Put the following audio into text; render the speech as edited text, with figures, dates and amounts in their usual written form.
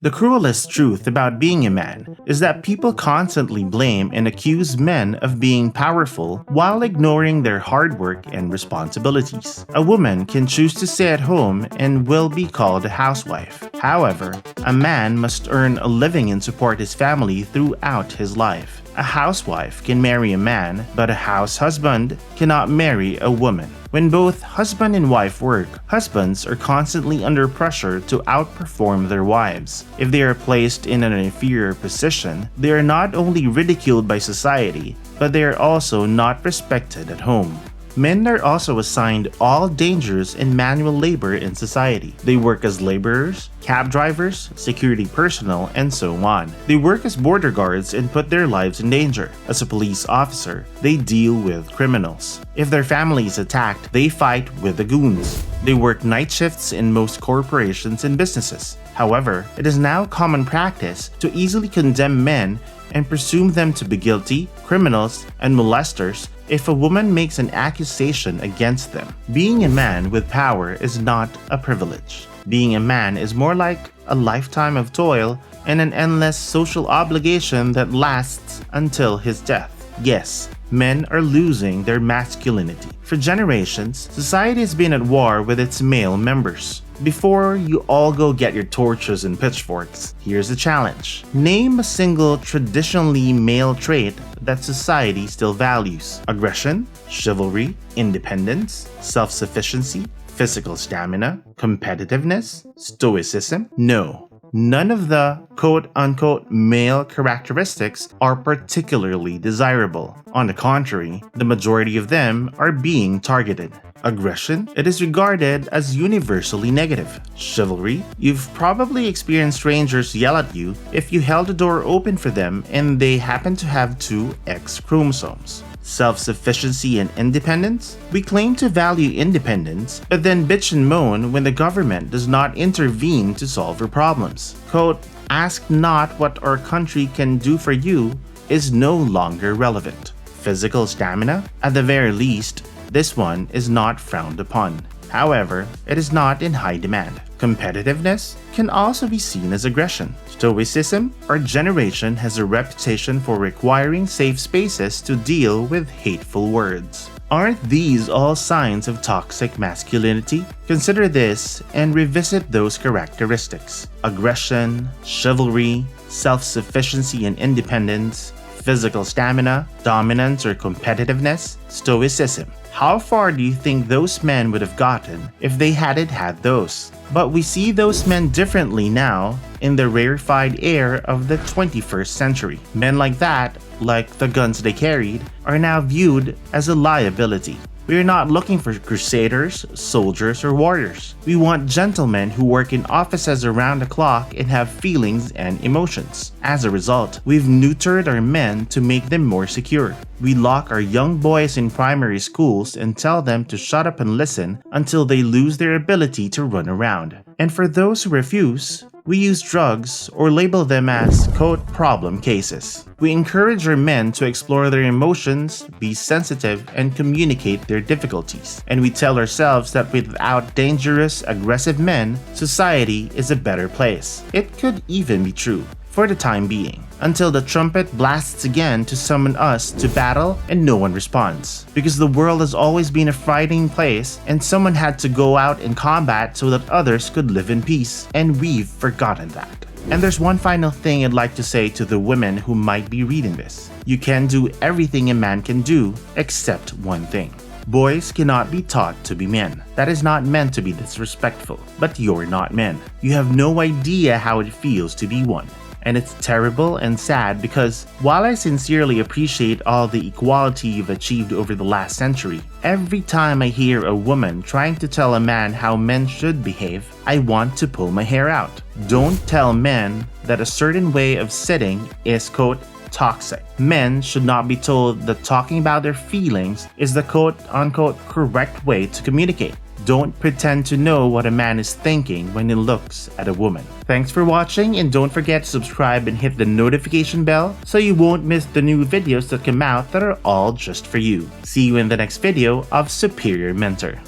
The cruelest truth about being a man is that people constantly blame and accuse men of being powerful while ignoring their hard work and responsibilities. A woman can choose to stay at home and will be called a housewife. However, a man must earn a living and support his family throughout his life. A housewife can marry a man, but a house husband cannot marry a woman. When both husband and wife work, husbands are constantly under pressure to outperform their wives. If they are placed in an inferior position, they are not only ridiculed by society, but they are also not respected at home. Men are also assigned all dangerous and manual labor in society. They work as laborers, cab drivers, security personnel, and so on. They work as border guards and put their lives in danger. As a police officer, they deal with criminals. If their family is attacked, they fight with the goons. They work night shifts in most corporations and businesses. However, it is now common practice to easily condemn men and presume them to be guilty, criminals, and molesters if a woman makes an accusation against them. Being a man with power is not a privilege. Being a man is more like a lifetime of toil and an endless social obligation that lasts until his death. Yes, men are losing their masculinity. For generations, society has been at war with its male members. Before you all go get your torches and pitchforks, here's a challenge. Name a single traditionally male trait that society still values. Aggression, chivalry, independence, self-sufficiency, physical stamina, competitiveness, stoicism? No. None of the quote-unquote male characteristics are particularly desirable. On the contrary, the majority of them are being targeted. Aggression, it is regarded as universally negative. Chivalry, you've probably experienced strangers yell at you if you held the door open for them and they happen to have two X chromosomes. Self-sufficiency and independence? We claim to value independence, but then bitch and moan when the government does not intervene to solve our problems. Quote, "Ask not what our country can do for you" is no longer relevant. Physical stamina? At the very least, this one is not frowned upon. However, it is not in high demand. Competitiveness can also be seen as aggression. Stoicism, our generation has a reputation for requiring safe spaces to deal with hateful words. Aren't these all signs of toxic masculinity? Consider this and revisit those characteristics. Aggression, chivalry, self-sufficiency and independence, physical stamina, dominance or competitiveness, stoicism. How far do you think those men would have gotten if they hadn't had those? But we see those men differently now in the rarefied air of the 21st century. Men like that, like the guns they carried, are now viewed as a liability. We are not looking for crusaders, soldiers, or warriors. We want gentlemen who work in offices around the clock and have feelings and emotions. As a result, we've neutered our men to make them more secure. We lock our young boys in primary schools and tell them to shut up and listen until they lose their ability to run around. And for those who refuse, we use drugs or label them as, quote, problem cases. We encourage our men to explore their emotions, be sensitive, and communicate their difficulties. And we tell ourselves that without dangerous, aggressive men, society is a better place. It could even be true, for the time being, until the trumpet blasts again to summon us to battle and no one responds. Because the world has always been a frightening place and someone had to go out in combat so that others could live in peace, and we've forgotten that. And there's one final thing I'd like to say to the women who might be reading this. You can do everything a man can do except one thing. Boys cannot be taught to be men. That is not meant to be disrespectful, but you're not men. You have no idea how it feels to be one. And it's terrible and sad because while I sincerely appreciate all the equality you've achieved over the last century, every time I hear a woman trying to tell a man how men should behave, I want to pull my hair out. Don't tell men that a certain way of sitting is, quote, toxic. Men should not be told that talking about their feelings is the quote-unquote correct way to communicate. Don't pretend to know what a man is thinking when he looks at a woman. Thanks for watching, and don't forget to subscribe and hit the notification bell so you won't miss the new videos that come out that are all just for you. See you in the next video of Superior Mentor.